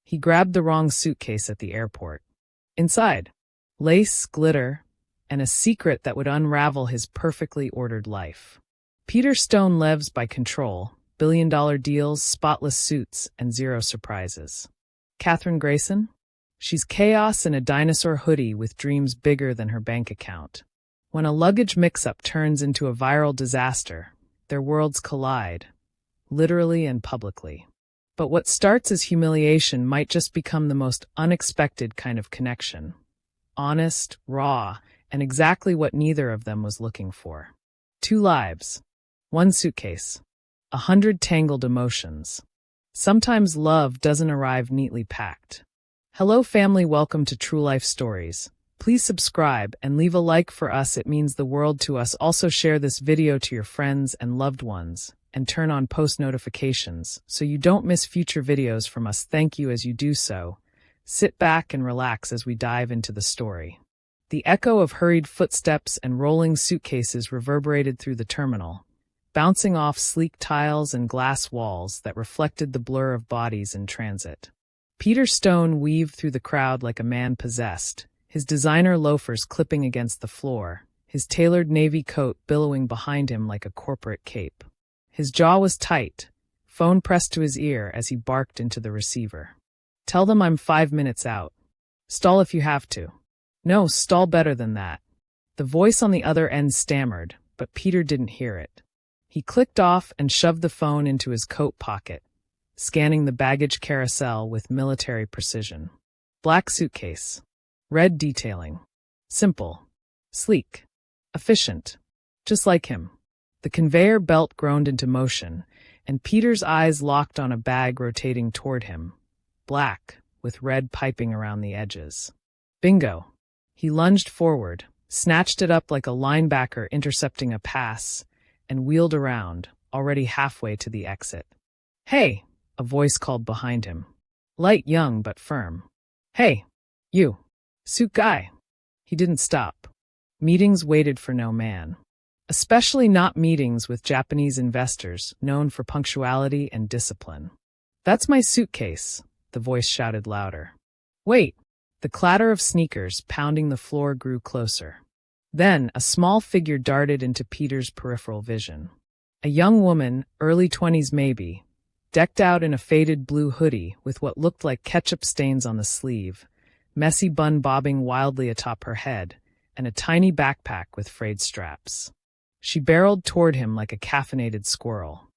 He grabbed the wrong suitcase at the airport. Inside, lace, glitter, and a secret that would unravel his perfectly ordered life. Peter Stone lives by control, billion-dollar deals, spotless suits, and zero surprises. Catherine Grayson? She's chaos in a dinosaur hoodie with dreams bigger than her bank account. When a luggage mix-up turns into a viral disaster, their worlds collide, literally and publicly. But what starts as humiliation might just become the most unexpected kind of connection. Honest, raw, and exactly what neither of them was looking for. 2 lives. 1 suitcase. 100 tangled emotions. Sometimes love doesn't arrive neatly packed. Hello family, welcome to True Life Stories. Please subscribe and leave a like for us, it means the world to us. Also share this video to your friends and loved ones, and turn on post notifications so you don't miss future videos from us. Thank you as you do so. Sit back and relax as we dive into the story. The echo of hurried footsteps and rolling suitcases reverberated through the terminal, bouncing off sleek tiles and glass walls that reflected the blur of bodies in transit. Peter Stone weaved through the crowd like a man possessed, his designer loafers clipping against the floor, his tailored navy coat billowing behind him like a corporate cape. His jaw was tight, phone pressed to his ear as he barked into the receiver. Tell them I'm 5 minutes out. Stall if you have to. No, stall better than that. The voice on the other end stammered, but Peter didn't hear it. He clicked off and shoved the phone into his coat pocket, scanning the baggage carousel with military precision. Black suitcase. Red detailing. Simple. Sleek. Efficient. Just like him. The conveyor belt groaned into motion, and Peter's eyes locked on a bag rotating toward him. Black, with red piping around the edges. Bingo. He lunged forward, snatched it up like a linebacker intercepting a pass, and wheeled around, already halfway to the exit. Hey, a voice called behind him. Light, young, but firm. Hey, you. Suit guy. He didn't stop. Meetings waited for no man. Especially not meetings with Japanese investors known for punctuality and discipline. That's my suitcase, the voice shouted louder. Wait. The clatter of sneakers pounding the floor grew closer. Then a small figure darted into Peter's peripheral vision. A young woman, early 20s maybe, decked out in a faded blue hoodie with what looked like ketchup stains on the sleeve, messy bun bobbing wildly atop her head, and a tiny backpack with frayed straps. She barreled toward him like a caffeinated squirrel.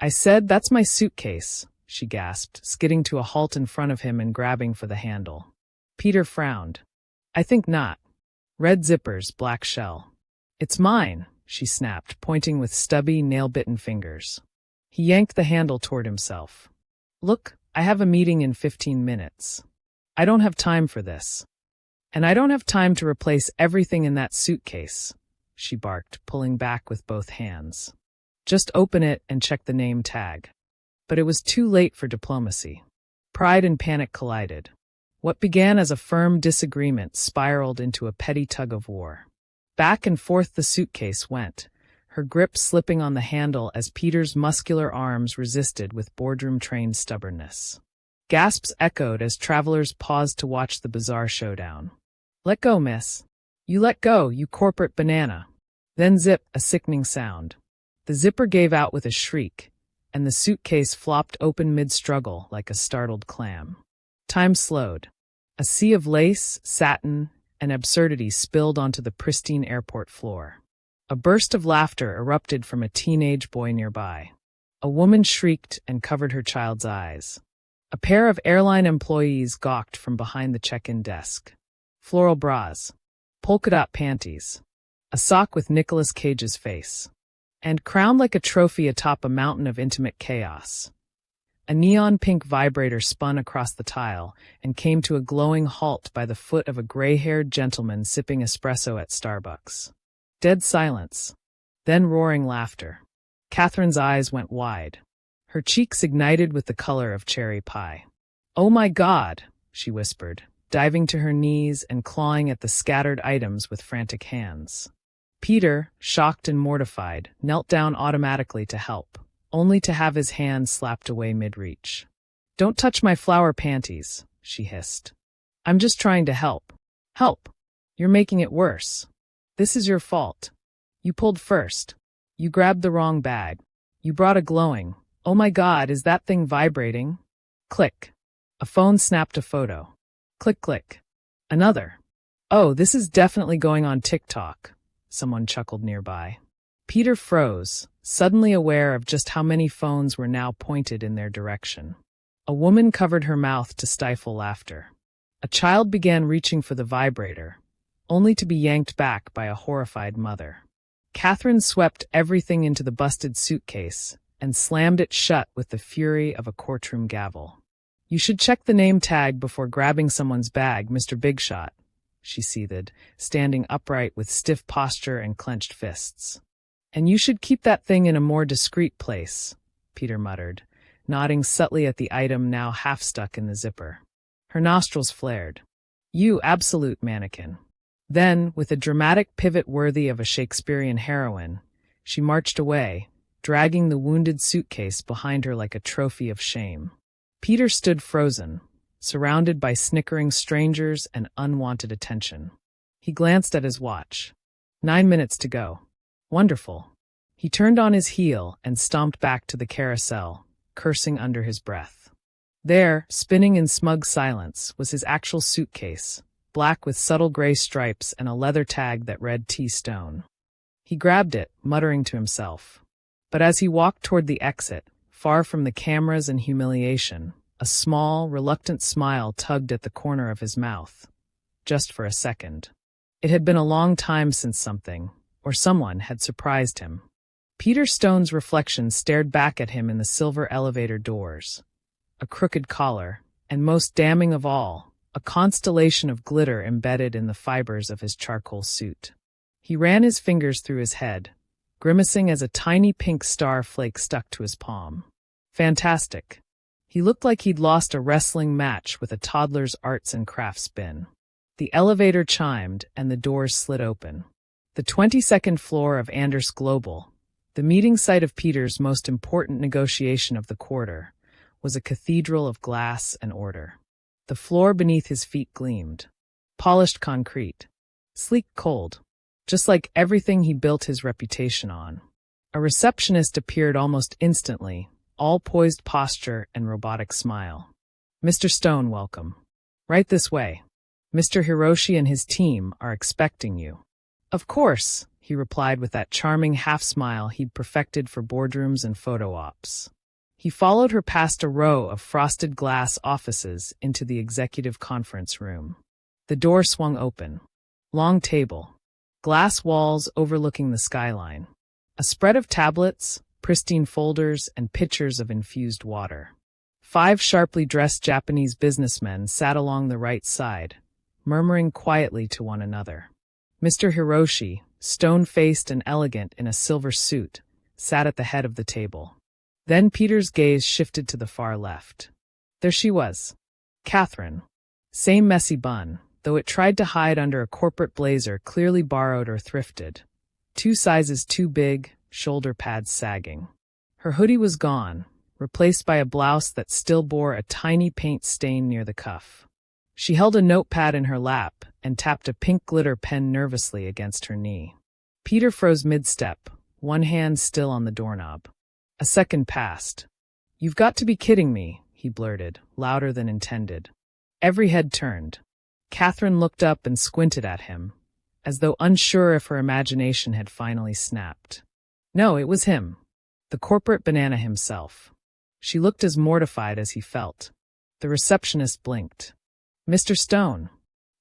I said, that's my suitcase, she gasped, skidding to a halt in front of him and grabbing for the handle. Peter frowned. I think not. Red zippers, black shell. It's mine, she snapped, pointing with stubby, nail-bitten fingers. He yanked the handle toward himself. Look, I have a meeting in 15 minutes. I don't have time for this. And I don't have time to replace everything in that suitcase, she barked, pulling back with both hands. Just open it and check the name tag. But it was too late for diplomacy. Pride and panic collided. What began as a firm disagreement spiraled into a petty tug-of-war. Back and forth the suitcase went, her grip slipping on the handle as Peter's muscular arms resisted with boardroom-trained stubbornness. Gasps echoed as travelers paused to watch the bizarre showdown. Let go, miss. You let go, you corporate banana. Then zip, a sickening sound. The zipper gave out with a shriek, and the suitcase flopped open mid-struggle like a startled clam. Time slowed. A sea of lace, satin, and absurdity spilled onto the pristine airport floor. A burst of laughter erupted from a teenage boy nearby. A woman shrieked and covered her child's eyes. A pair of airline employees gawked from behind the check-in desk. Floral bras. Polka-dot panties. A sock with Nicolas Cage's face. And crowned like a trophy atop a mountain of intimate chaos. A neon pink vibrator spun across the tile and came to a glowing halt by the foot of a gray-haired gentleman sipping espresso at Starbucks. Dead silence. Then roaring laughter. Catherine's eyes went wide. Her cheeks ignited with the color of cherry pie. Oh my God, she whispered, diving to her knees and clawing at the scattered items with frantic hands. Peter, shocked and mortified, knelt down automatically to help, only to have his hand slapped away mid-reach. Don't touch my flower panties, she hissed. I'm just trying to help. Help. You're making it worse. This is your fault. You pulled first. You grabbed the wrong bag. You brought a glowing. Oh my God, is that thing vibrating? Click. A phone snapped a photo. Click, click. Another. Oh, this is definitely going on TikTok, someone chuckled nearby. Peter froze, suddenly aware of just how many phones were now pointed in their direction. A woman covered her mouth to stifle laughter. A child began reaching for the vibrator, only to be yanked back by a horrified mother. Catherine swept everything into the busted suitcase and slammed it shut with the fury of a courtroom gavel. You should check the name tag before grabbing someone's bag, Mr. Bigshot, she seethed, standing upright with stiff posture and clenched fists. And you should keep that thing in a more discreet place, Peter muttered, nodding subtly at the item now half stuck in the zipper. Her nostrils flared. You absolute mannequin. Then, with a dramatic pivot worthy of a Shakespearean heroine, she marched away, dragging the wounded suitcase behind her like a trophy of shame. Peter stood frozen, surrounded by snickering strangers and unwanted attention. He glanced at his watch. 9 minutes to go. Wonderful. He turned on his heel and stomped back to the carousel, cursing under his breath. There, spinning in smug silence, was his actual suitcase, black with subtle gray stripes and a leather tag that read T-Stone. He grabbed it, muttering to himself. But as he walked toward the exit, far from the cameras and humiliation, a small, reluctant smile tugged at the corner of his mouth. Just for a second. It had been a long time since something, or someone, had surprised him. Peter Stone's reflection stared back at him in the silver elevator doors. A crooked collar, and most damning of all, a constellation of glitter embedded in the fibers of his charcoal suit. He ran his fingers through his head, grimacing as a tiny pink star flake stuck to his palm. Fantastic. He looked like he'd lost a wrestling match with a toddler's arts and crafts bin. The elevator chimed and the doors slid open. The 22nd floor of Anders Global, the meeting site of Peter's most important negotiation of the quarter, was a cathedral of glass and order. The floor beneath his feet gleamed. Polished concrete. Sleek cold. Just like everything he built his reputation on. A receptionist appeared almost instantly, all poised posture and robotic smile. Mr. Stone, welcome. Right this way. Mr. Hiroshi and his team are expecting you. Of course, he replied with that charming half-smile he'd perfected for boardrooms and photo ops. He followed her past a row of frosted glass offices into the executive conference room. The door swung open. Long table. Glass walls overlooking the skyline. A spread of tablets, pristine folders, and pitchers of infused water. 5 sharply dressed Japanese businessmen sat along the right side, murmuring quietly to one another. Mr. Hiroshi, stone-faced and elegant in a silver suit, sat at the head of the table. Then Peter's gaze shifted to the far left. There she was. Catherine. Same messy bun, though it tried to hide under a corporate blazer clearly borrowed or thrifted. 2 sizes too big, shoulder pads sagging. Her hoodie was gone, replaced by a blouse that still bore a tiny paint stain near the cuff. She held a notepad in her lap and tapped a pink glitter pen nervously against her knee. Peter froze mid-step, one hand still on the doorknob. A second passed. You've got to be kidding me, he blurted, louder than intended. Every head turned. Catherine looked up and squinted at him, as though unsure if her imagination had finally snapped. No, it was him. The corporate banana himself. She looked as mortified as he felt. The receptionist blinked. Mr. Stone.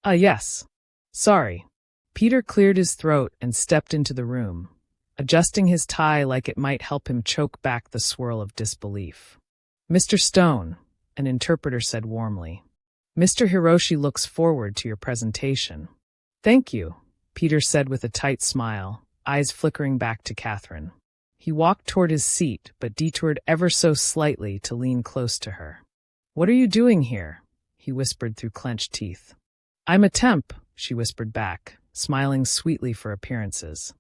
Yes. Sorry. Peter cleared his throat and stepped into the room, adjusting his tie like it might help him choke back the swirl of disbelief. Mr. Stone, an interpreter said warmly. Mr. Hiroshi looks forward to your presentation. Thank you, Peter said with a tight smile, eyes flickering back to Catherine. He walked toward his seat, but detoured ever so slightly to lean close to her. What are you doing here? He whispered through clenched teeth. I'm a temp, she whispered back, smiling sweetly for appearances.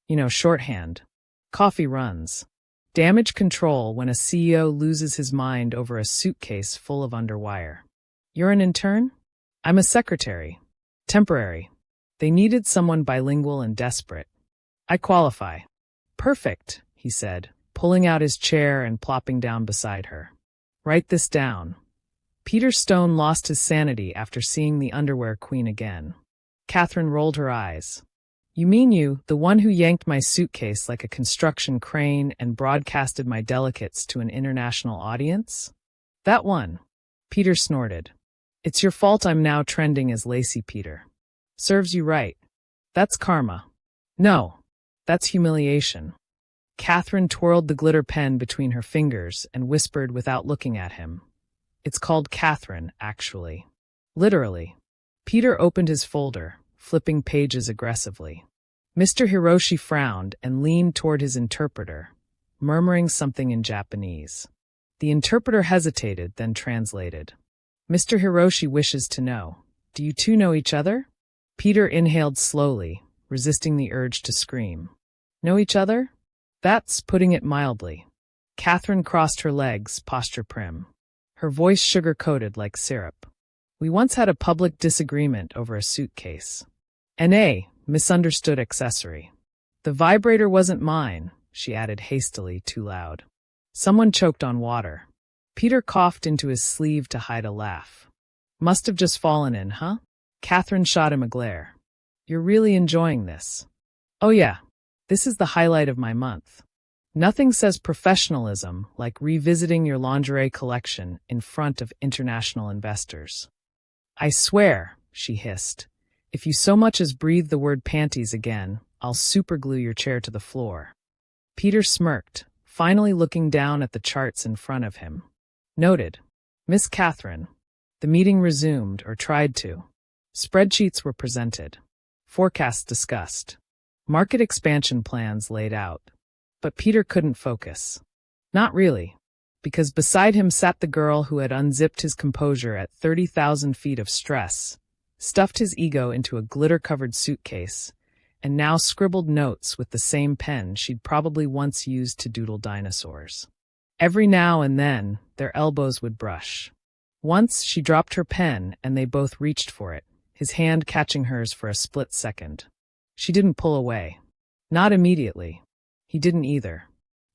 You know, shorthand. Coffee runs. Damage control when a CEO loses his mind over a suitcase full of underwire. You're an intern? I'm a secretary. Temporary. They needed someone bilingual and desperate. I qualify. Perfect, he said, pulling out his chair and plopping down beside her. Write this down. Peter Stone lost his sanity after seeing the underwear queen again. Catherine rolled her eyes. You mean you, the one who yanked my suitcase like a construction crane and broadcasted my delicates to an international audience? That one. Peter snorted. It's your fault I'm now trending as Lacy Peter. Serves you right. That's karma. No, that's humiliation. Catherine twirled the glitter pen between her fingers and whispered without looking at him. It's called Catherine, actually. Literally. Peter opened his folder, flipping pages aggressively. Mr. Hiroshi frowned and leaned toward his interpreter, murmuring something in Japanese. The interpreter hesitated, then translated. Mr. Hiroshi wishes to know, do you two know each other? Peter inhaled slowly, resisting the urge to scream. Know each other? That's putting it mildly. Catherine crossed her legs, posture prim. Her voice sugar-coated like syrup. We once had a public disagreement over a suitcase. N.A. misunderstood accessory. The vibrator wasn't mine, she added hastily, too loud. Someone choked on water. Peter coughed into his sleeve to hide a laugh. Must have just fallen in, huh? Catherine shot him a glare. You're really enjoying this. Oh yeah, this is the highlight of my month. Nothing says professionalism like revisiting your lingerie collection in front of international investors. I swear, she hissed, if you so much as breathe the word panties again, I'll superglue your chair to the floor. Peter smirked, finally looking down at the charts in front of him. Noted. Miss Catherine. The meeting resumed, or tried to. Spreadsheets were presented. Forecasts discussed. Market expansion plans laid out. But Peter couldn't focus. Not really. Because beside him sat the girl who had unzipped his composure at 30,000 feet of stress, stuffed his ego into a glitter-covered suitcase, and now scribbled notes with the same pen she'd probably once used to doodle dinosaurs. Every now and then, their elbows would brush. Once she dropped her pen and they both reached for it, his hand catching hers for a split second. She didn't pull away. Not immediately. He didn't either.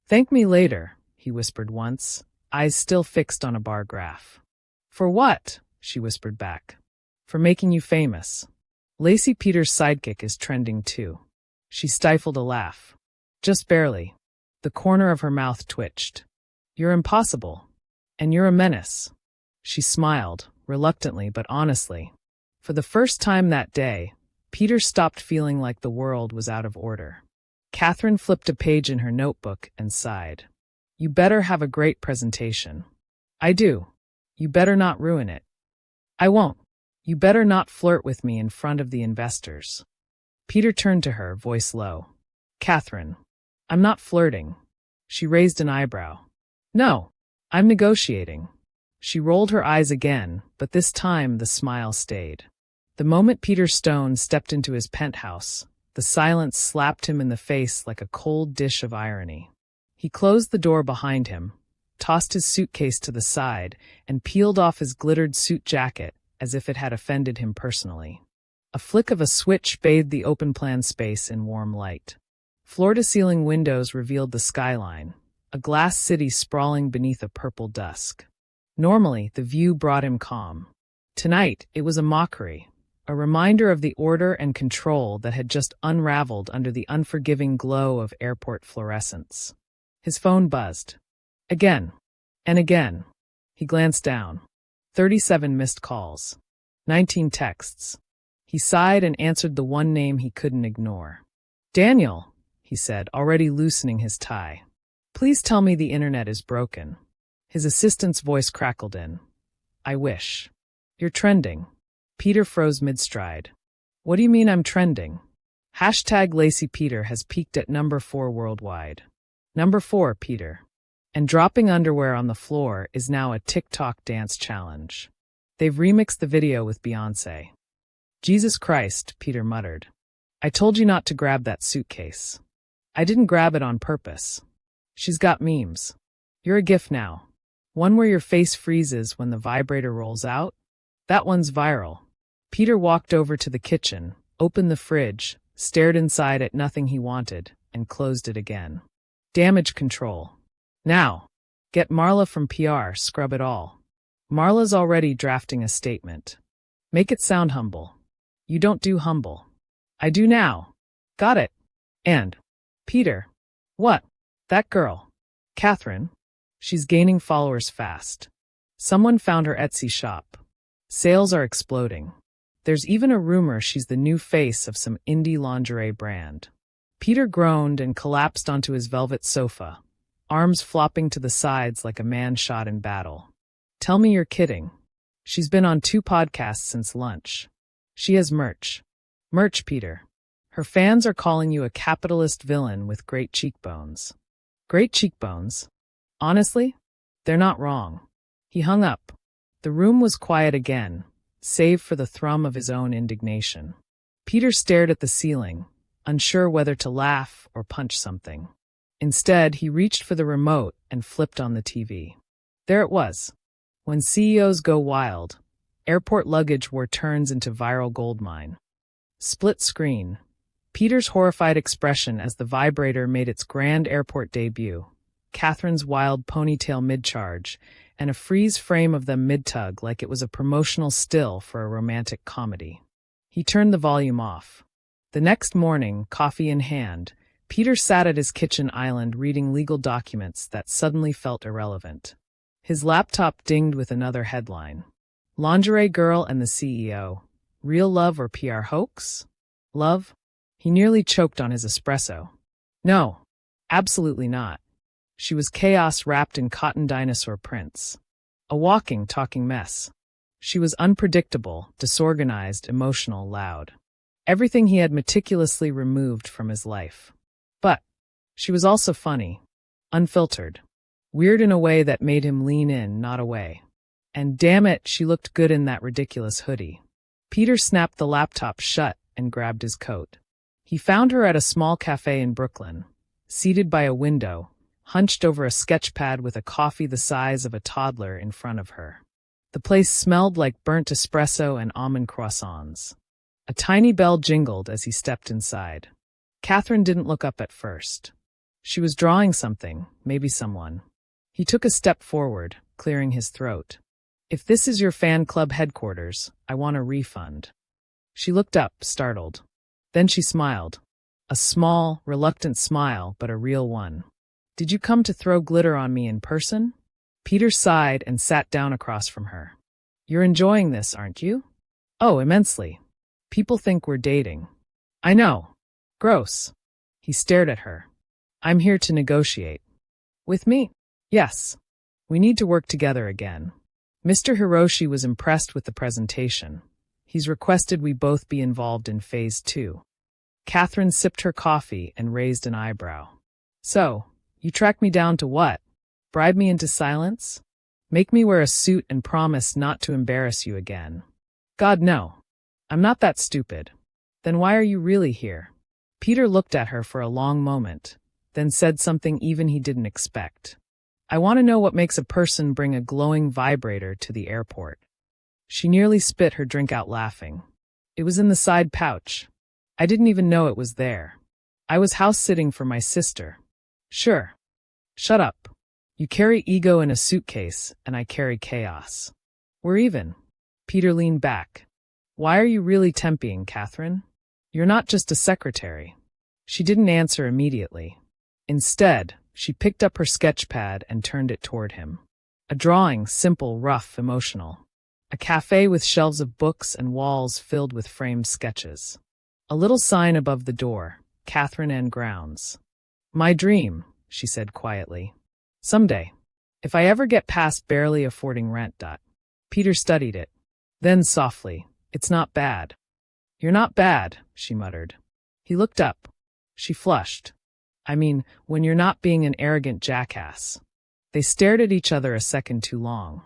Thank me later, he whispered once, eyes still fixed on a bar graph. For what? She whispered back. For making you famous. Lacy Peter's sidekick is trending too. She stifled a laugh. Just barely. The corner of her mouth twitched. You're impossible. And you're a menace. She smiled, reluctantly but honestly. For the first time that day, Peter stopped feeling like the world was out of order. Catherine flipped a page in her notebook and sighed. You better have a great presentation. I do. You better not ruin it. I won't. You better not flirt with me in front of the investors. Peter turned to her, voice low. Catherine. I'm not flirting. She raised an eyebrow. No. I'm negotiating. She rolled her eyes again, but this time the smile stayed. The moment Peter Stone stepped into his penthouse, the silence slapped him in the face like a cold dish of irony. He closed the door behind him, tossed his suitcase to the side, and peeled off his glittered suit jacket as if it had offended him personally. A flick of a switch bathed the open-plan space in warm light. Floor-to-ceiling windows revealed the skyline, a glass city sprawling beneath a purple dusk. Normally, the view brought him calm. Tonight, it was a mockery, a reminder of the order and control that had just unraveled under the unforgiving glow of airport fluorescence. His phone buzzed. Again. And again. He glanced down. 37 missed calls. 19 texts. He sighed and answered the one name he couldn't ignore. Daniel, he said, already loosening his tie. Please tell me the internet is broken. His assistant's voice crackled in. I wish. You're trending. Peter froze mid-stride. What do you mean I'm trending? Hashtag Lacy Peter has peaked at number 4 worldwide. Number 4, Peter. And dropping underwear on the floor is now a TikTok dance challenge. They've remixed the video with Beyoncé. Jesus Christ, Peter muttered. I told you not to grab that suitcase. I didn't grab it on purpose. She's got memes. You're a GIF now. One where your face freezes when the vibrator rolls out? That one's viral. Peter walked over to the kitchen, opened the fridge, stared inside at nothing he wanted, and closed it again. Damage control. Now, get Marla from PR, scrub it all. Marla's already drafting a statement. Make it sound humble. You don't do humble. I do now. Got it. And, Peter. What? That girl. Catherine. She's gaining followers fast. Someone found her Etsy shop. Sales are exploding. There's even a rumor she's the new face of some indie lingerie brand. Peter groaned and collapsed onto his velvet sofa, arms flopping to the sides like a man shot in battle. Tell me you're kidding. She's been on 2 podcasts since lunch. She has merch. Merch, Peter. Her fans are calling you a capitalist villain with great cheekbones. Great cheekbones? Honestly? They're not wrong. He hung up. The room was quiet again, save for the thrum of his own indignation. Peter stared at the ceiling, unsure whether to laugh or punch something. Instead, he reached for the remote and flipped on the TV. There it was. When CEOs go wild, airport luggage war turns into viral goldmine. Split screen. Peter's horrified expression as the vibrator made its grand airport debut, Catherine's wild ponytail mid-charge, and a freeze frame of them mid-tug like it was a promotional still for a romantic comedy. He turned the volume off. The next morning, coffee in hand, Peter sat at his kitchen island reading legal documents that suddenly felt irrelevant. His laptop dinged with another headline. Lingerie girl and the CEO. Real love or PR hoax? Love? He nearly choked on his espresso. No, absolutely not. She was chaos wrapped in cotton dinosaur prints. A walking, talking mess. She was unpredictable, disorganized, emotional, loud. Everything he had meticulously removed from his life. But she was also funny, unfiltered, weird in a way that made him lean in, not away. And damn it, she looked good in that ridiculous hoodie. Peter snapped the laptop shut and grabbed his coat. He found her at a small cafe in Brooklyn, seated by a window, hunched over a sketch pad with a coffee the size of a toddler in front of her. The place smelled like burnt espresso and almond croissants. A tiny bell jingled as he stepped inside. Catherine didn't look up at first. She was drawing something, maybe someone. He took a step forward, clearing his throat. If this is your fan club headquarters, I want a refund. She looked up, startled. Then she smiled. A small, reluctant smile, but a real one. Did you come to throw glitter on me in person? Peter sighed and sat down across from her. You're enjoying this, aren't you? Oh, immensely. People think we're dating. I know. Gross. He stared at her. I'm here to negotiate. With me? Yes. We need to work together again. Mr. Hiroshi was impressed with the presentation. He's requested we both be involved in phase 2. Catherine sipped her coffee and raised an eyebrow. So, you track me down to what? Bribe me into silence? Make me wear a suit and promise not to embarrass you again. God, no. I'm not that stupid. Then why are you really here? Peter looked at her for a long moment, then said something even he didn't expect. I want to know what makes a person bring a glowing vibrator to the airport. She nearly spit her drink out laughing. It was in the side pouch. I didn't even know it was there. I was house-sitting for my sister. Sure. Shut up. You carry ego in a suitcase, and I carry chaos. We're even. Peter leaned back. Why are you really tempting, Catherine? You're not just a secretary. She didn't answer immediately. Instead, she picked up her sketch pad and turned it toward him. A drawing, simple, rough, emotional. A cafe with shelves of books and walls filled with framed sketches. A little sign above the door, Catherine and Grounds. My dream, she said quietly. Someday. If I ever get past barely affording rent. Peter studied it. Then softly, it's not bad. You're not bad, she muttered. He looked up. She flushed. I mean, when you're not being an arrogant jackass. They stared at each other a second too long.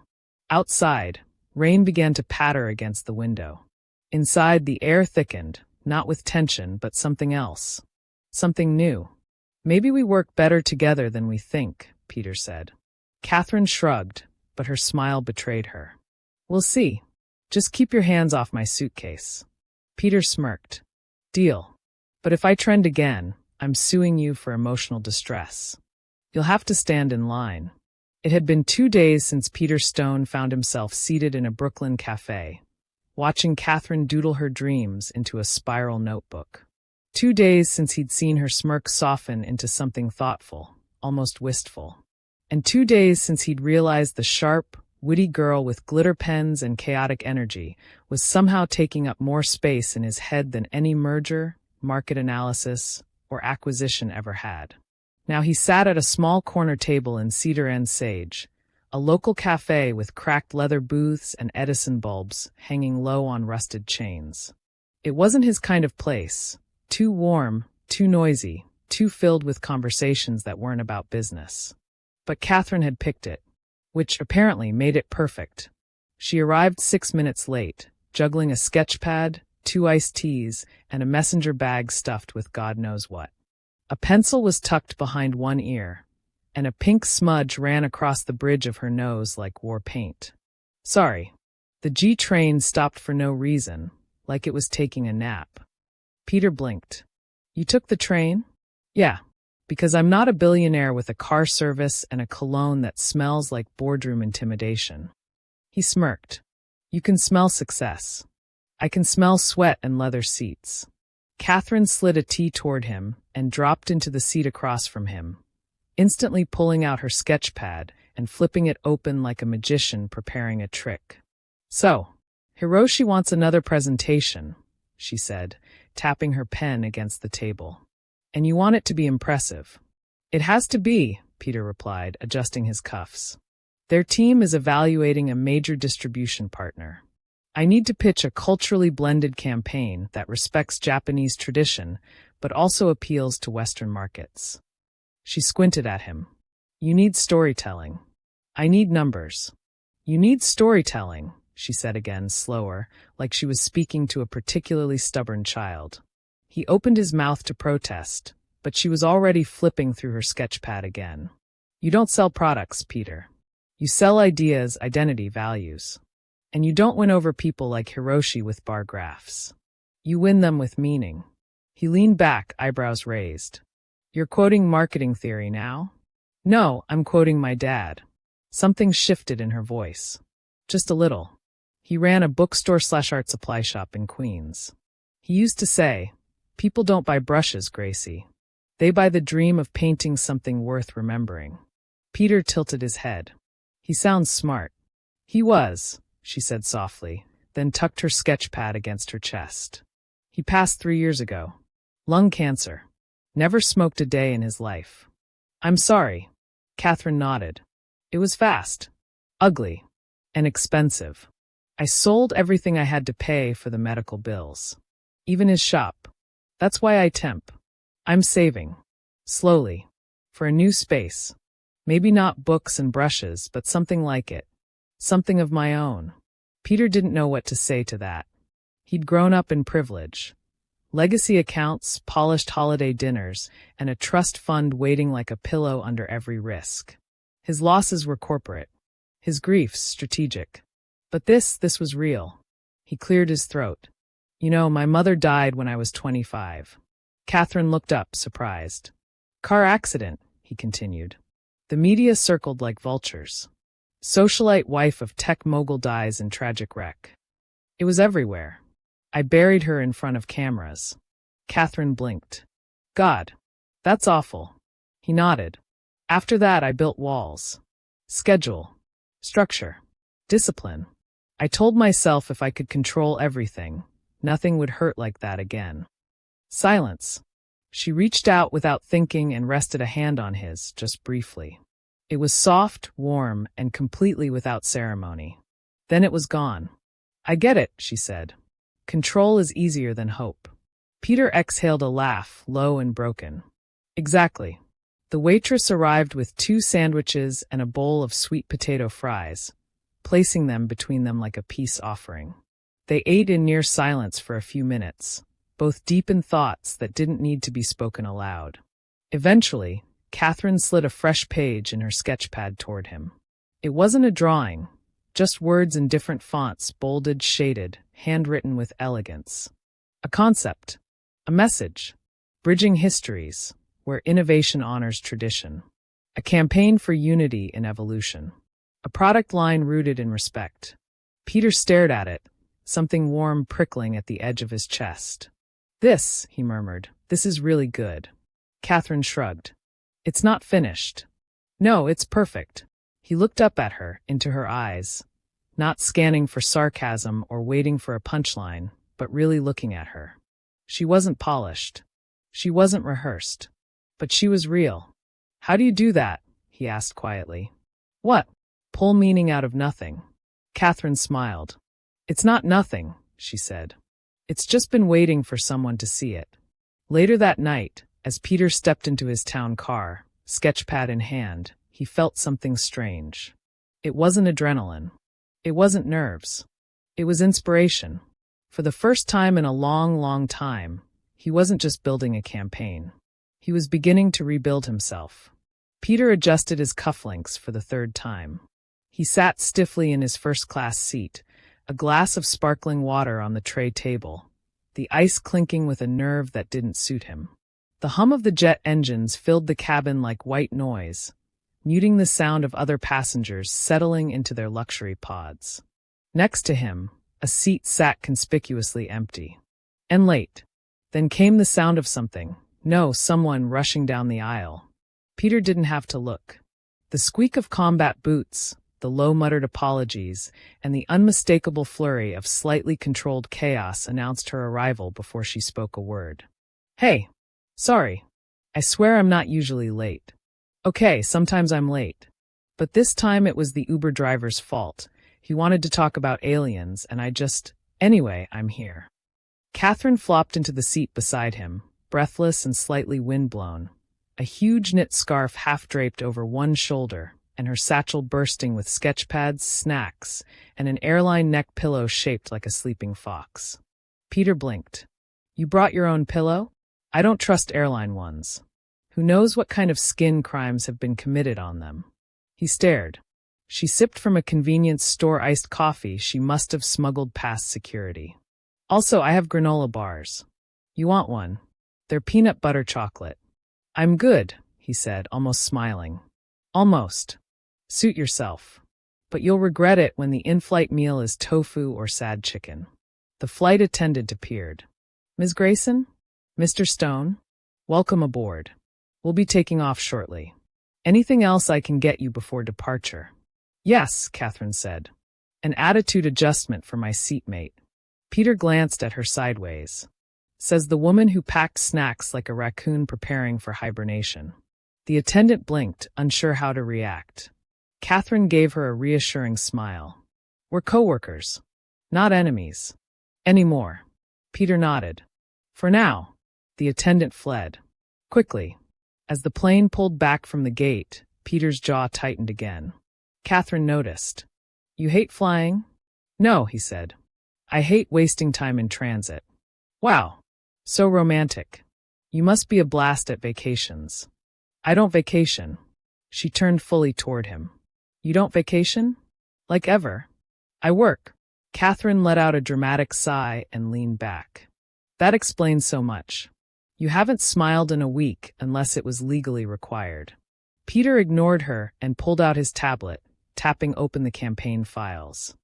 Outside, rain began to patter against the window. Inside, the air thickened, not with tension, but something else. Something new. Maybe we work better together than we think, Peter said. Catherine shrugged, but her smile betrayed her. We'll see. Just keep your hands off my suitcase. Peter smirked. Deal. But if I trend again, I'm suing you for emotional distress. You'll have to stand in line. It had been 2 days since Peter Stone found himself seated in a Brooklyn cafe, watching Catherine doodle her dreams into a spiral notebook. 2 days since he'd seen her smirk soften into something thoughtful, almost wistful. And 2 days since he'd realized the sharp, witty girl with glitter pens and chaotic energy was somehow taking up more space in his head than any merger, market analysis, or acquisition ever had. Now he sat at a small corner table in Cedar and Sage, a local cafe with cracked leather booths and Edison bulbs hanging low on rusted chains. It wasn't his kind of place, too warm, too noisy, too filled with conversations that weren't about business. But Catherine had picked it, which apparently made it perfect. She arrived 6 minutes late, juggling a sketch pad, 2 iced teas, and a messenger bag stuffed with God knows what. A pencil was tucked behind one ear, and a pink smudge ran across the bridge of her nose like war paint. Sorry. The G train stopped for no reason, like it was taking a nap. Peter blinked. You took the train? Yeah, because I'm not a billionaire with a car service and a cologne that smells like boardroom intimidation. He smirked. You can smell success. I can smell sweat and leather seats. Catherine slid a tea toward him and dropped into the seat across from him, instantly pulling out her sketch pad and flipping it open like a magician preparing a trick. So, Hiroshi wants another presentation, she said, tapping her pen against the table. And you want it to be impressive. It has to be, Peter replied, adjusting his cuffs. Their team is evaluating a major distribution partner. I need to pitch a culturally blended campaign that respects Japanese tradition, but also appeals to Western markets. She squinted at him. You need storytelling. I need numbers. You need storytelling, she said again, slower, like she was speaking to a particularly stubborn child. He opened his mouth to protest, but she was already flipping through her sketch pad again. You don't sell products, Peter. You sell ideas, identity, values. And you don't win over people like Hiroshi with bar graphs. You win them with meaning. He leaned back, eyebrows raised. You're quoting marketing theory now? No, I'm quoting my dad. Something shifted in her voice. Just a little. He ran a bookstore/art supply shop in Queens. He used to say, people don't buy brushes, Gracie. They buy the dream of painting something worth remembering. Peter tilted his head. He sounds smart. He was, she said softly, then tucked her sketch pad against her chest. He passed 3 years ago. Lung cancer. Never smoked a day in his life. I'm sorry. Catherine nodded. It was fast, ugly, and expensive. I sold everything I had to pay for the medical bills. Even his shop. That's why I temp. I'm saving. Slowly. For a new space. Maybe not books and brushes, but something like it. Something of my own. Peter didn't know what to say to that. He'd grown up in privilege. Legacy accounts, polished holiday dinners, and a trust fund waiting like a pillow under every risk. His losses were corporate. His griefs strategic. But this was real. He cleared his throat. You know, my mother died when I was 25. Catherine looked up, surprised. Car accident, he continued. The media circled like vultures. Socialite wife of tech mogul dies in tragic wreck. It was everywhere. I buried her in front of cameras. Catherine blinked. God, that's awful. He nodded. After that, I built walls. Schedule. Structure. Discipline. I told myself if I could control everything, nothing would hurt like that again. Silence. She reached out without thinking and rested a hand on his, just briefly. It was soft, warm, and completely without ceremony. Then it was gone. I get it, she said. Control is easier than hope. Peter exhaled a laugh, low and broken. Exactly. The waitress arrived with 2 sandwiches and a bowl of sweet potato fries, placing them between them like a peace offering. They ate in near silence for a few minutes, both deep in thoughts that didn't need to be spoken aloud. Eventually, Catherine slid a fresh page in her sketchpad toward him. It wasn't a drawing, just words in different fonts, bolded, shaded, handwritten with elegance. A concept, a message, bridging histories, where innovation honors tradition. A campaign for unity in evolution. A product line rooted in respect. Peter stared at it, something warm prickling at the edge of his chest. This, he murmured, this is really good. Catherine shrugged. It's not finished. No, it's perfect. He looked up at her, into her eyes, not scanning for sarcasm or waiting for a punchline, but really looking at her. She wasn't polished. She wasn't rehearsed. But she was real. How do you do that? He asked quietly. What? Pull meaning out of nothing. Catherine smiled. It's not nothing, she said. It's just been waiting for someone to see it. Later that night, as Peter stepped into his town car, sketchpad in hand, he felt something strange. It wasn't adrenaline. It wasn't nerves. It was inspiration. For the first time in a long, long time, he wasn't just building a campaign. He was beginning to rebuild himself. Peter adjusted his cufflinks for the third time. He sat stiffly in his first-class seat, a glass of sparkling water on the tray table, the ice clinking with a nerve that didn't suit him. The hum of the jet engines filled the cabin like white noise, muting the sound of other passengers settling into their luxury pods. Next to him, a seat sat conspicuously empty. And late. Then came the sound of someone rushing down the aisle. Peter didn't have to look. The squeak of combat boots, the low-muttered apologies, and the unmistakable flurry of slightly controlled chaos announced her arrival before she spoke a word. Hey. Sorry. I swear I'm not usually late. Okay, sometimes I'm late. But this time it was the Uber driver's fault. He wanted to talk about aliens, and anyway, I'm here. Catherine flopped into the seat beside him, breathless and slightly windblown, a huge knit scarf half-draped over one shoulder, and her satchel bursting with sketchpads, snacks, and an airline neck pillow shaped like a sleeping fox. Peter blinked. You brought your own pillow? I don't trust airline ones. Who knows what kind of skin crimes have been committed on them? He stared. She sipped from a convenience store iced coffee she must have smuggled past security. Also, I have granola bars. You want one? They're peanut butter chocolate. I'm good, he said, almost smiling. Almost. Suit yourself. But you'll regret it when the in-flight meal is tofu or sad chicken. The flight attendant appeared. Ms. Grayson? Mr. Stone? Welcome aboard. We'll be taking off shortly. Anything else I can get you before departure? Yes, Catherine said. An attitude adjustment for my seatmate. Peter glanced at her sideways. Says the woman who packed snacks like a raccoon preparing for hibernation. The attendant blinked, unsure how to react. Catherine gave her a reassuring smile. We're co-workers. Not enemies. Anymore. Peter nodded. For now. The attendant fled. Quickly. As the plane pulled back from the gate, Peter's jaw tightened again. Catherine noticed. You hate flying? No, he said. I hate wasting time in transit. Wow. So romantic. You must be a blast at vacations. I don't vacation. She turned fully toward him. You don't vacation? Like ever? I work. Catherine let out a dramatic sigh and leaned back. That explains so much. You haven't smiled in a week unless it was legally required. Peter ignored her and pulled out his tablet, tapping open the campaign files.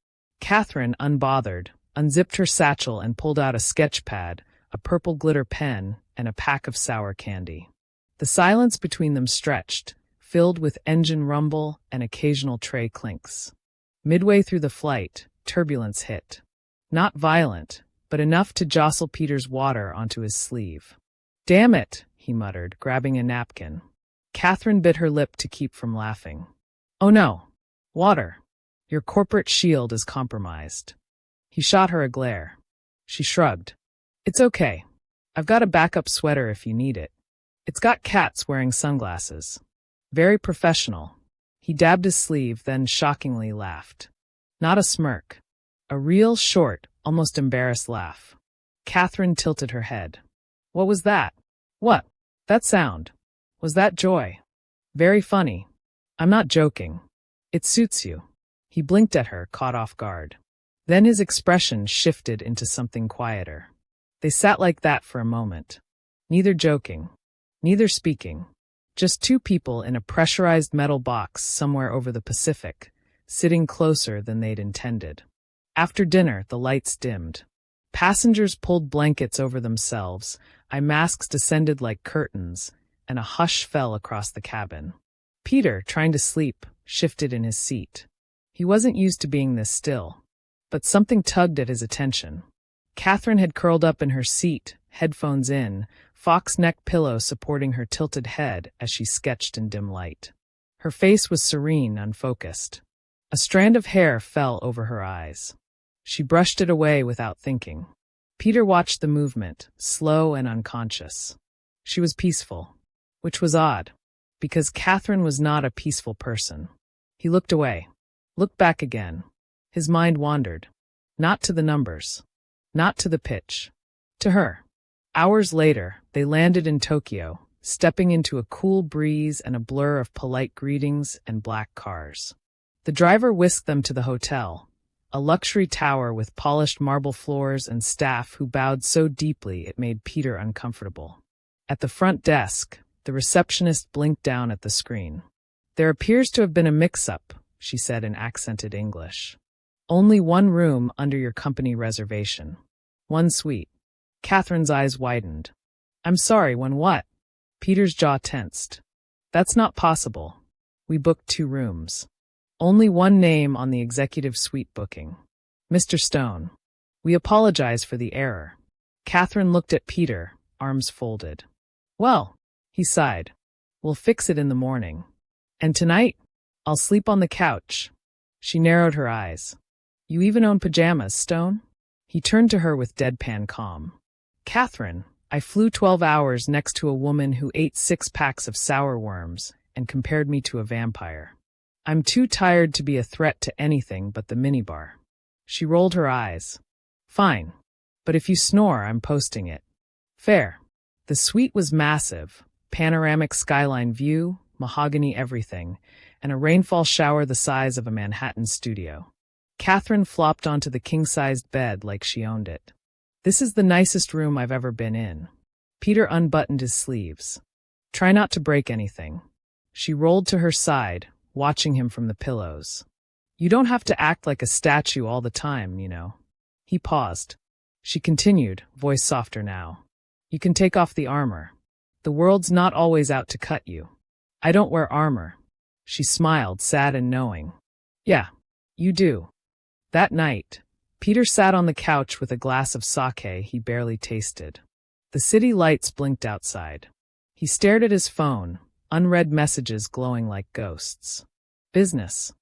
Catherine, unbothered, unzipped her satchel and pulled out a sketch pad, a purple glitter pen, and a pack of sour candy. The silence between them stretched, filled with engine rumble and occasional tray clinks. Midway through the flight, turbulence hit. Not violent, but enough to jostle Peter's water onto his sleeve. Damn it, he muttered, grabbing a napkin. Catherine bit her lip to keep from laughing. Oh no. Water. Your corporate shield is compromised. He shot her a glare. She shrugged. It's okay. I've got a backup sweater if you need it. It's got cats wearing sunglasses. Very professional. He dabbed his sleeve, then shockingly laughed. Not a smirk. A real short, almost embarrassed laugh. Catherine tilted her head. What was that? What? That sound. Was that joy? Very funny. I'm not joking. It suits you. He blinked at her, caught off guard. Then his expression shifted into something quieter. They sat like that for a moment. Neither joking. Neither speaking. Just two people in a pressurized metal box somewhere over the Pacific, sitting closer than they'd intended. After dinner, the lights dimmed. Passengers pulled blankets over themselves, eye masks descended like curtains, and a hush fell across the cabin. Peter, trying to sleep, shifted in his seat. He wasn't used to being this still. But something tugged at his attention. Catherine had curled up in her seat, headphones in, fox neck pillow supporting her tilted head as she sketched in dim light. Her face was serene, unfocused. A strand of hair fell over her eyes. She brushed it away without thinking. Peter watched the movement, slow and unconscious. She was peaceful, which was odd, because Catherine was not a peaceful person. He looked away, looked back again. His mind wandered. Not to the numbers. Not to the pitch. To her. Hours later, they landed in Tokyo, stepping into a cool breeze and a blur of polite greetings and black cars. The driver whisked them to the hotel, a luxury tower with polished marble floors and staff who bowed so deeply it made Peter uncomfortable. At the front desk, the receptionist blinked down at the screen. "There appears to have been a mix-up," she said in accented English. "Only one room under your company reservation. One suite." Catherine's eyes widened. "I'm sorry, one what?" Peter's jaw tensed. "That's not possible. We booked 2 rooms. Only one name on the executive suite booking. Mr. Stone. We apologize for the error." Catherine looked at Peter, arms folded. "Well," he sighed, "we'll fix it in the morning. And tonight, I'll sleep on the couch." She narrowed her eyes. "You even own pajamas, Stone?" He turned to her with deadpan calm. "Catherine, I flew 12 hours next to a woman who ate 6 packs of sour worms and compared me to a vampire. I'm too tired to be a threat to anything but the minibar." She rolled her eyes. "Fine. But if you snore, I'm posting it." "Fair." The suite was massive, panoramic skyline view, mahogany everything, and a rainfall shower the size of a Manhattan studio. Catherine flopped onto the king-sized bed like she owned it. "This is the nicest room I've ever been in." Peter unbuttoned his sleeves. "Try not to break anything." She rolled to her side, watching him from the pillows. "You don't have to act like a statue all the time, you know." He paused. She continued, voice softer now. "You can take off the armor. The world's not always out to cut you." "I don't wear armor." She smiled, sad and knowing. "Yeah, you do." That night, Peter sat on the couch with a glass of sake he barely tasted. The city lights blinked outside. He stared at his phone, unread messages glowing like ghosts. Business.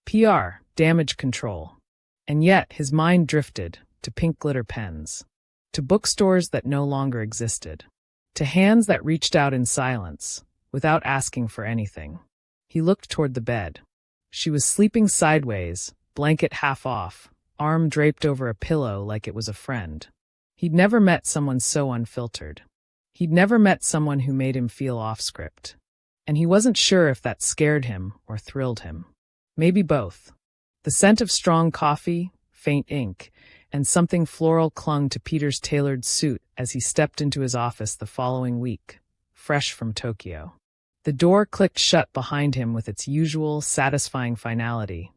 PR, damage control. And yet his mind drifted to pink glitter pens, to bookstores that no longer existed, to hands that reached out in silence, without asking for anything. He looked toward the bed. She was sleeping sideways, blanket half off, arm draped over a pillow like it was a friend. He'd never met someone so unfiltered. He'd never met someone who made him feel off script. And he wasn't sure if that scared him or thrilled him. Maybe both. The scent of strong coffee, faint ink, and something floral clung to Peter's tailored suit as he stepped into his office the following week, fresh from Tokyo. The door clicked shut behind him with its usual, satisfying finality.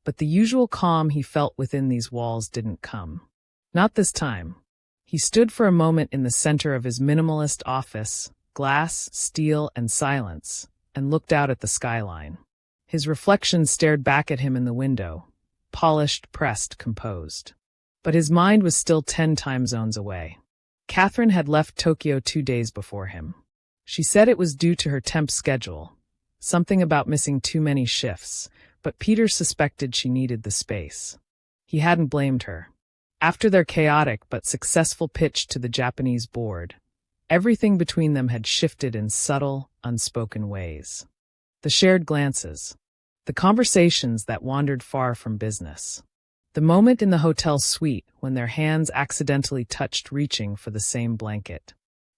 But the usual calm he felt within these walls didn't come. Not this time. He stood for a moment in the center of his minimalist office, glass, steel, and silence, and looked out at the skyline. His reflection stared back at him in the window, polished, pressed, composed. But his mind was still 10 time zones away. Catherine had left Tokyo 2 days before him. She said it was due to her temp schedule, something about missing too many shifts, but Peter suspected she needed the space. He hadn't blamed her. After their chaotic but successful pitch to the Japanese board, everything between them had shifted in subtle, unspoken ways. The shared glances, the conversations that wandered far from business, the moment in the hotel suite when their hands accidentally touched reaching for the same blanket,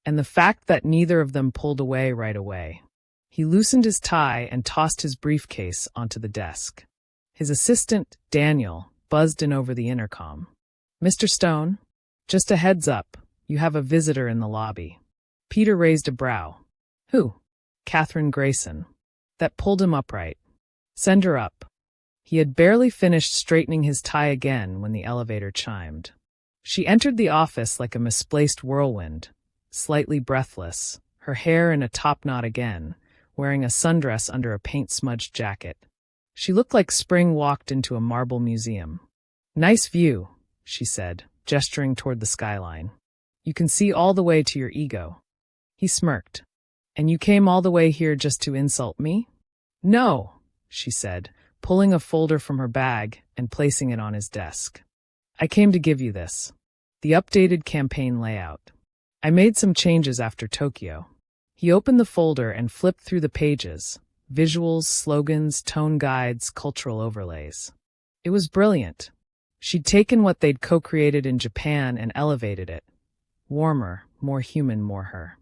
and the fact that neither of them pulled away right away. He loosened his tie and tossed his briefcase onto the desk. His assistant, Daniel, buzzed in over the intercom. "Mr. Stone? Just a heads up, you have a visitor in the lobby." Peter raised a brow. "Who?" "Catherine Grayson." That pulled him upright. "Send her up." He had barely finished straightening his tie again when the elevator chimed. She entered the office like a misplaced whirlwind, slightly breathless, her hair in a top knot again, wearing a sundress under a paint-smudged jacket. She looked like spring walked into a marble museum. "Nice view," she said, gesturing toward the skyline. "You can see all the way to your ego." He smirked. "And you came all the way here just to insult me?" "No," she said, pulling a folder from her bag and placing it on his desk. "I came to give you this. The updated campaign layout. I made some changes after Tokyo." He opened the folder and flipped through the pages. Visuals, slogans, tone guides, cultural overlays. It was brilliant. She'd taken what they'd co-created in Japan and elevated it. Warmer, more human, more her.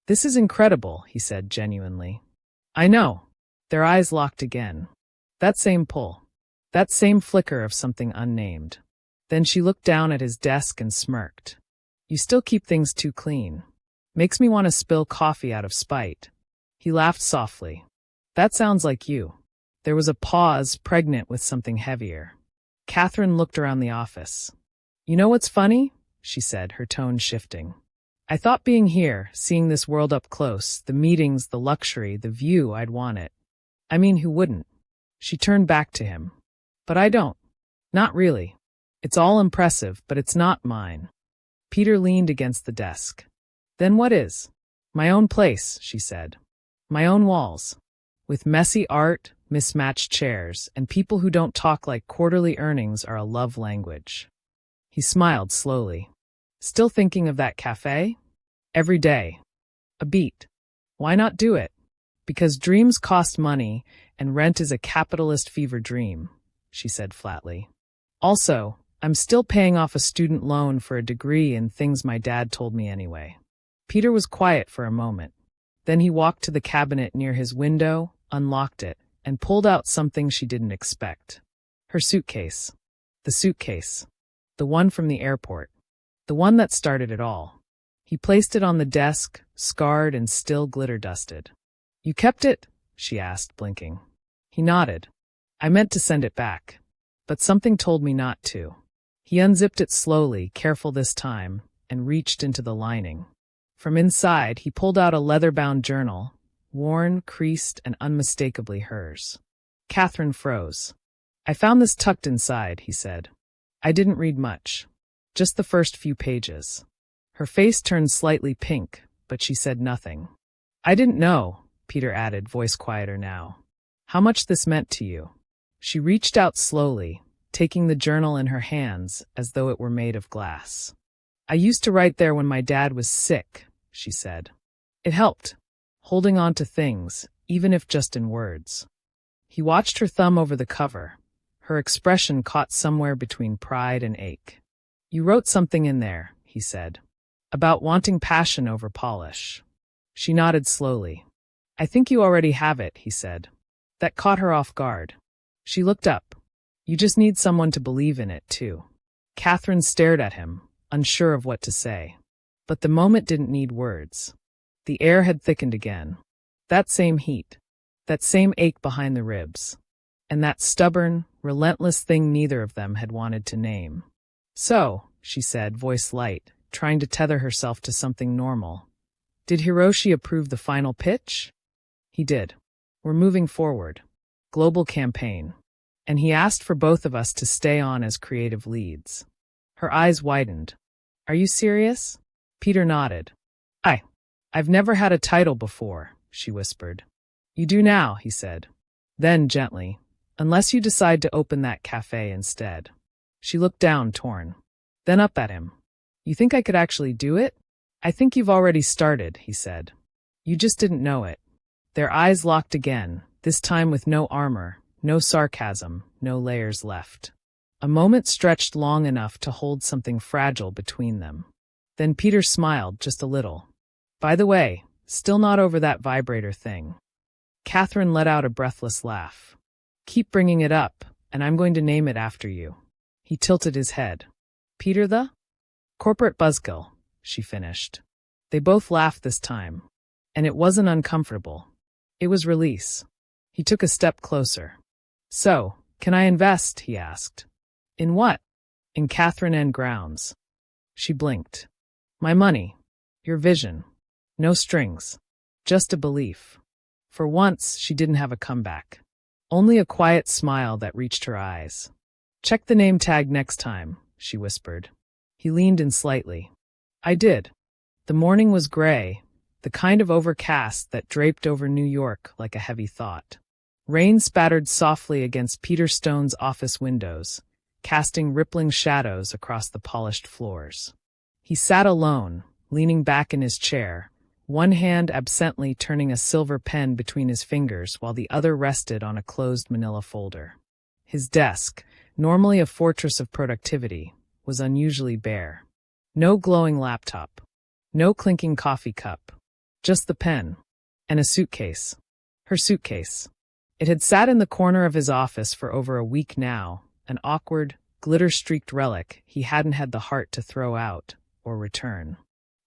"This is incredible," he said genuinely. "I know." Their eyes locked again. That same pull. That same flicker of something unnamed. Then she looked down at his desk and smirked. "You still keep things too clean. Makes me want to spill coffee out of spite." He laughed softly. "That sounds like you." There was a pause, pregnant with something heavier. Catherine looked around the office. "You know what's funny?" she said, her tone shifting. "I thought being here, seeing this world up close, the meetings, the luxury, the view, I'd want it. I mean, who wouldn't?" She turned back to him. "But I don't. Not really. It's all impressive, but it's not mine." Peter leaned against the desk. "Then what is?" "My own place," she said. "My own walls. With messy art, mismatched chairs, and people who don't talk like quarterly earnings are a love language." He smiled slowly. "Still thinking of that cafe?" "Every day." "A beat. Why not do it?" "Because dreams cost money, and rent is a capitalist fever dream," she said flatly. "Also, I'm still paying off a student loan for a degree in things my dad told me anyway." Peter was quiet for a moment. Then he walked to the cabinet near his window, unlocked it, and pulled out something she didn't expect. Her suitcase. The suitcase. The one from the airport. The one that started it all. He placed it on the desk, scarred and still glitter-dusted. "You kept it?" she asked, blinking. He nodded. "I meant to send it back. But something told me not to." He unzipped it slowly, careful this time, and reached into the lining. From inside, he pulled out a leather-bound journal, worn, creased, and unmistakably hers. Catherine froze. "I found this tucked inside," he said. "I didn't read much. Just the first few pages." Her face turned slightly pink, but she said nothing. "I didn't know," Peter added, voice quieter now, "how much this meant to you." She reached out slowly, taking the journal in her hands as though it were made of glass. "I used to write there when my dad was sick," she said. "It helped, holding on to things, even if just in words." He watched her thumb over the cover, her expression caught somewhere between pride and ache. "You wrote something in there," he said, "about wanting passion over polish." She nodded slowly. "I think you already have it," he said. That caught her off guard. She looked up. "You just need someone to believe in it, too." Catherine stared at him, unsure of what to say. But the moment didn't need words. The air had thickened again. That same heat. That same ache behind the ribs. And that stubborn, relentless thing neither of them had wanted to name. "So," she said, voice light, trying to tether herself to something normal. "Did Hiroshi approve the final pitch?" "He did. We're moving forward. Global campaign. And he asked for both of us to stay on as creative leads." Her eyes widened. "Are you serious?" Peter nodded. I've never had a title before," she whispered. "You do now," he said. Then, gently, "unless you decide to open that cafe instead." She looked down, torn. Then up at him. "You think I could actually do it?" "I think you've already started," he said. "You just didn't know it." Their eyes locked again, this time with no armor, no sarcasm, no layers left. A moment stretched long enough to hold something fragile between them. Then Peter smiled just a little. "By the way, still not over that vibrator thing." Catherine let out a breathless laugh. Keep bringing it up, and I'm going to name it after you. He tilted his head. Peter the corporate buzzkill, she finished. They both laughed this time. And it wasn't uncomfortable. It was release. He took a step closer. So, can I invest? He asked. In what? In Catherine and Grounds. She blinked. My money. Your vision. No strings. Just a belief. For once, she didn't have a comeback. Only a quiet smile that reached her eyes. Check the name tag next time, she whispered. He leaned in slightly. I did. The morning was gray, the kind of overcast that draped over New York like a heavy thought. Rain spattered softly against Peter Stone's office windows, casting rippling shadows across the polished floors. He sat alone, leaning back in his chair, one hand absently turning a silver pen between his fingers while the other rested on a closed manila folder. His desk, normally a fortress of productivity, was unusually bare. No glowing laptop. No clinking coffee cup. Just the pen. And a suitcase. Her suitcase. It had sat in the corner of his office for over a week now, an awkward, glitter-streaked relic he hadn't had the heart to throw out or return.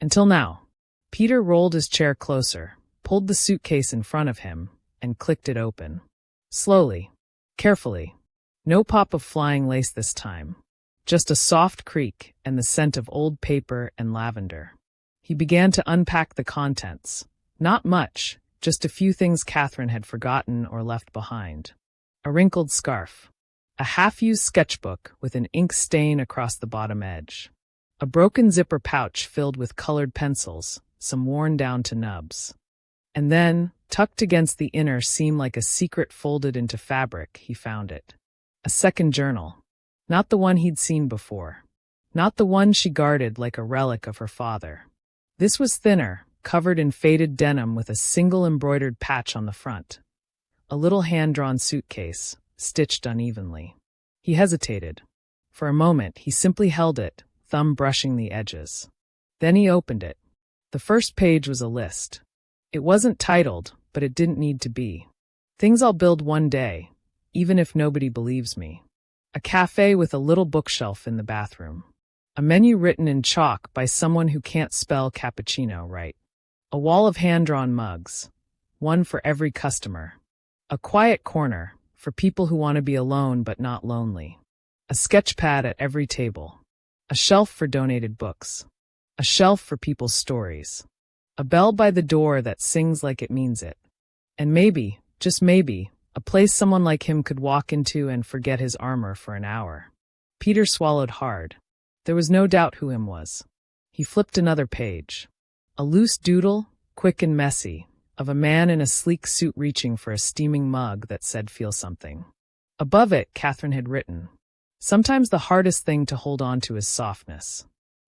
Until now. Peter rolled his chair closer, pulled the suitcase in front of him, and clicked it open. Slowly. Carefully. No pop of flying lace this time. Just a soft creak and the scent of old paper and lavender. He began to unpack the contents. Not much, just a few things Catherine had forgotten or left behind. A wrinkled scarf. A half-used sketchbook with an ink stain across the bottom edge. A broken zipper pouch filled with colored pencils, some worn down to nubs. And then, tucked against the inner seam like a secret folded into fabric, he found it. A second journal. Not the one he'd seen before. Not the one she guarded like a relic of her father. This was thinner, covered in faded denim with a single embroidered patch on the front. A little hand-drawn suitcase, stitched unevenly. He hesitated. For a moment, he simply held it, thumb brushing the edges. Then he opened it. The first page was a list. It wasn't titled, but it didn't need to be. Things I'll build one day, even if nobody believes me. A cafe with a little bookshelf in the bathroom. A menu written in chalk by someone who can't spell cappuccino right. A wall of hand-drawn mugs. One for every customer. A quiet corner, for people who want to be alone but not lonely. A sketch pad at every table. A shelf for donated books. A shelf for people's stories. A bell by the door that sings like it means it. And maybe, just maybe, a place someone like him could walk into and forget his armor for an hour. Peter swallowed hard. There was no doubt who him was. He flipped another page. A loose doodle, quick and messy, of a man in a sleek suit reaching for a steaming mug that said "Feel something." Above it, Catherine had written, "Sometimes the hardest thing to hold on to is softness.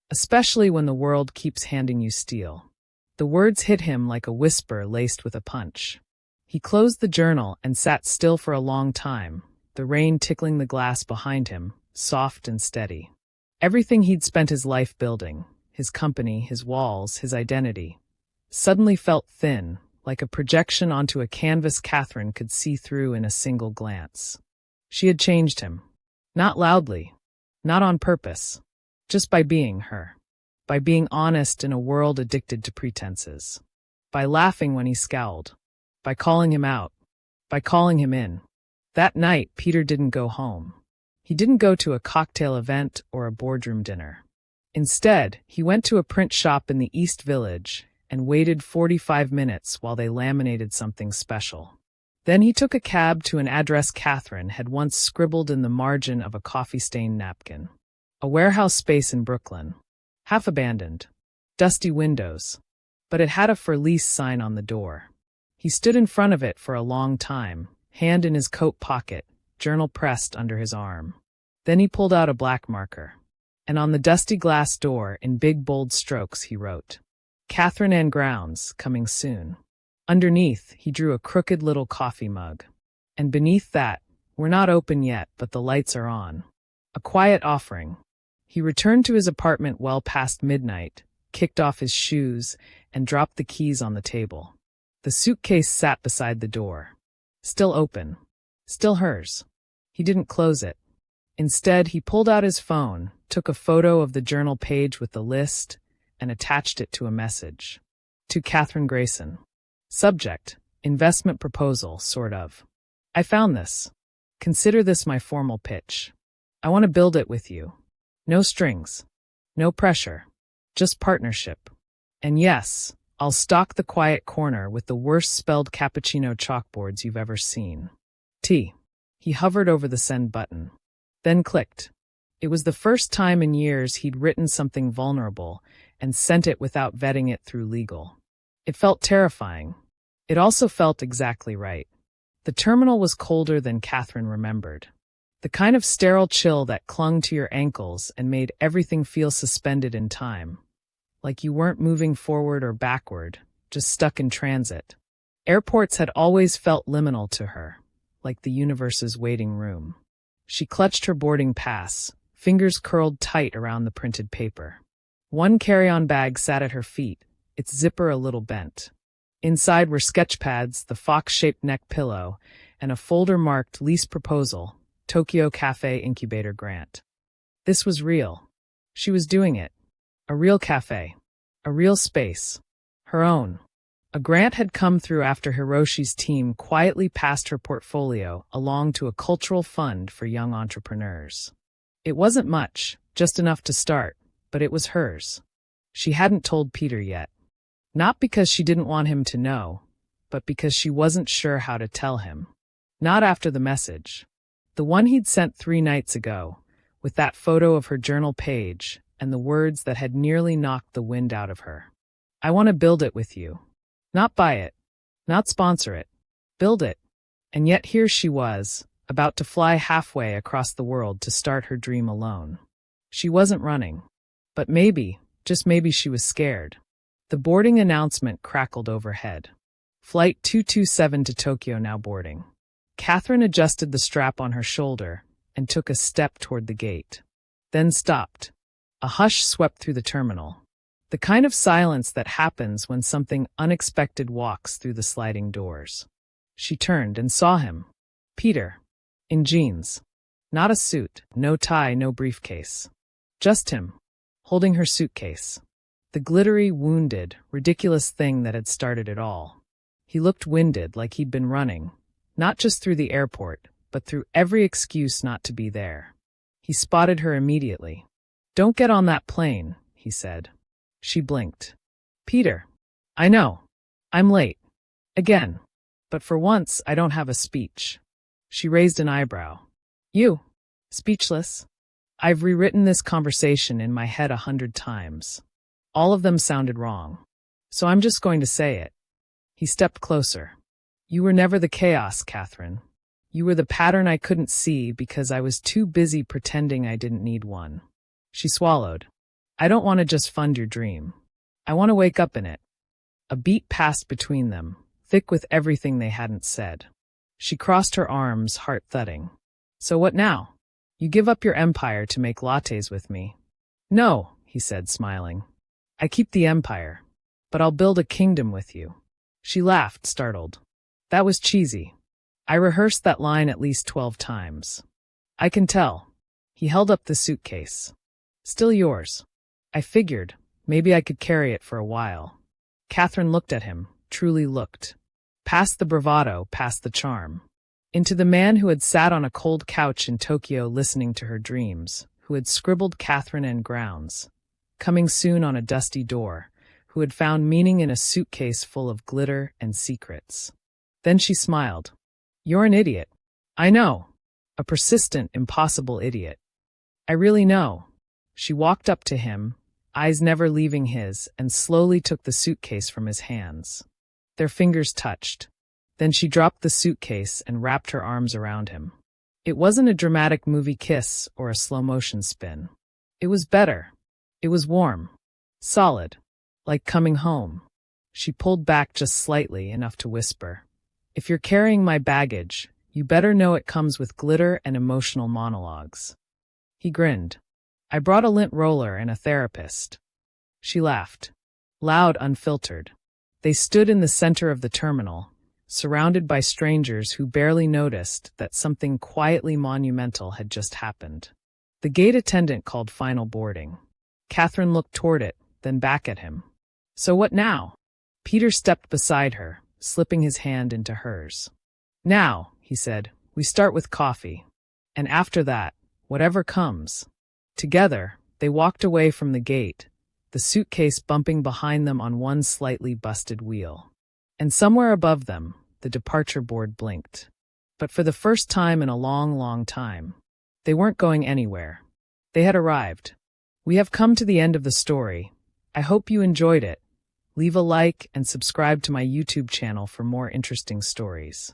Especially when the world keeps handing you steel." The words hit him like a whisper laced with a punch. He closed the journal and sat still for a long time, the rain tickling the glass behind him, soft and steady. Everything he'd spent his life building, his company, his walls, his identity, suddenly felt thin, like a projection onto a canvas Catherine could see through in a single glance. She had changed him. Not loudly. Not on purpose. Just by being her. By being honest in a world addicted to pretenses. By laughing when he scowled. By calling him out. By calling him in. That night, Peter didn't go home. He didn't go to a cocktail event or a boardroom dinner. Instead, he went to a print shop in the East Village and waited 45 minutes while they laminated something special. Then he took a cab to an address Catherine had once scribbled in the margin of a coffee-stained napkin. A warehouse space in Brooklyn. Half abandoned. Dusty windows. But it had a for lease sign on the door. He stood in front of it for a long time, hand in his coat pocket, journal pressed under his arm. Then he pulled out a black marker. And on the dusty glass door, in big bold strokes, he wrote, "Catherine and Grounds, coming soon." Underneath, he drew a crooked little coffee mug. And beneath that, "We're not open yet, but the lights are on." A quiet offering. He returned to his apartment well past midnight, kicked off his shoes, and dropped the keys on the table. The suitcase sat beside the door. Still open. Still hers. He didn't close it. Instead, he pulled out his phone, took a photo of the journal page with the list, and attached it to a message. To Catherine Grayson. Subject: investment proposal, sort of. I found this. Consider this my formal pitch. I want to build it with you. No strings. No pressure. Just partnership. And yes, I'll stock the quiet corner with the worst spelled cappuccino chalkboards you've ever seen. T. He hovered over the send button. Then clicked. It was the first time in years he'd written something vulnerable and sent it without vetting it through legal. It felt terrifying. It also felt exactly right. The terminal was colder than Catherine remembered. The kind of sterile chill that clung to your ankles and made everything feel suspended in time. Like you weren't moving forward or backward, just stuck in transit. Airports had always felt liminal to her, like the universe's waiting room. She clutched her boarding pass, fingers curled tight around the printed paper. One carry-on bag sat at her feet, its zipper a little bent. Inside were sketch pads, the fox-shaped neck pillow, and a folder marked Lease Proposal, Tokyo Cafe Incubator Grant. This was real. She was doing it. A real cafe. A real space. Her own. A grant had come through after Hiroshi's team quietly passed her portfolio along to a cultural fund for young entrepreneurs. It wasn't much, just enough to start, but it was hers. She hadn't told Peter yet. Not because she didn't want him to know, but because she wasn't sure how to tell him. Not after the message. The one he'd sent 3 nights ago, with that photo of her journal page and the words that had nearly knocked the wind out of her. I want to build it with you. Not buy it. Not sponsor it. Build it. And yet here she was, about to fly halfway across the world to start her dream alone. She wasn't running. But maybe, just maybe she was scared. The boarding announcement crackled overhead. Flight 227 to Tokyo now boarding. Catherine adjusted the strap on her shoulder and took a step toward the gate. Then stopped. A hush swept through the terminal. The kind of silence that happens when something unexpected walks through the sliding doors. She turned and saw him. Peter. In jeans. Not a suit, no tie, no briefcase. Just him. Holding her suitcase. The glittery, wounded, ridiculous thing that had started it all. He looked winded, like he'd been running. Not just through the airport, but through every excuse not to be there. He spotted her immediately. Don't get on that plane, he said. She blinked. Peter. I know. I'm late. Again. But for once, I don't have a speech. She raised an eyebrow. You. Speechless. I've rewritten this conversation in my head 100 times. All of them sounded wrong. So I'm just going to say it. He stepped closer. You were never the chaos, Catherine. You were the pattern I couldn't see because I was too busy pretending I didn't need one. She swallowed. I don't want to just fund your dream. I want to wake up in it. A beat passed between them, thick with everything they hadn't said. She crossed her arms, heart thudding. So what now? You give up your empire to make lattes with me? No, he said, smiling. I keep the empire, but I'll build a kingdom with you. She laughed, startled. That was cheesy. I rehearsed that line at least 12 times. I can tell. He held up the suitcase. Still yours. I figured, maybe I could carry it for a while. Catherine looked at him, truly looked. Past the bravado, past the charm. Into the man who had sat on a cold couch in Tokyo listening to her dreams, who had scribbled Catherine and grounds. Coming soon on a dusty door, who had found meaning in a suitcase full of glitter and secrets. Then she smiled. You're an idiot. I know. A persistent, impossible idiot. I really know. She walked up to him, eyes never leaving his, and slowly took the suitcase from his hands. Their fingers touched. Then she dropped the suitcase and wrapped her arms around him. It wasn't a dramatic movie kiss or a slow-motion spin. It was better. It was warm. Solid. Like coming home. She pulled back just slightly, enough to whisper. If you're carrying my baggage, you better know it comes with glitter and emotional monologues. He grinned. I brought a lint roller and a therapist. She laughed. Loud, unfiltered. They stood in the center of the terminal, surrounded by strangers who barely noticed that something quietly monumental had just happened. The gate attendant called final boarding. Catherine looked toward it, then back at him. So what now? Peter stepped beside her, slipping his hand into hers. Now, he said, we start with coffee. And after that, whatever comes. Together, they walked away from the gate, the suitcase bumping behind them on one slightly busted wheel. And somewhere above them, the departure board blinked. But for the first time in a long, long time, they weren't going anywhere. They had arrived. We have come to the end of the story. I hope you enjoyed it. Leave a like and subscribe to my YouTube channel for more interesting stories.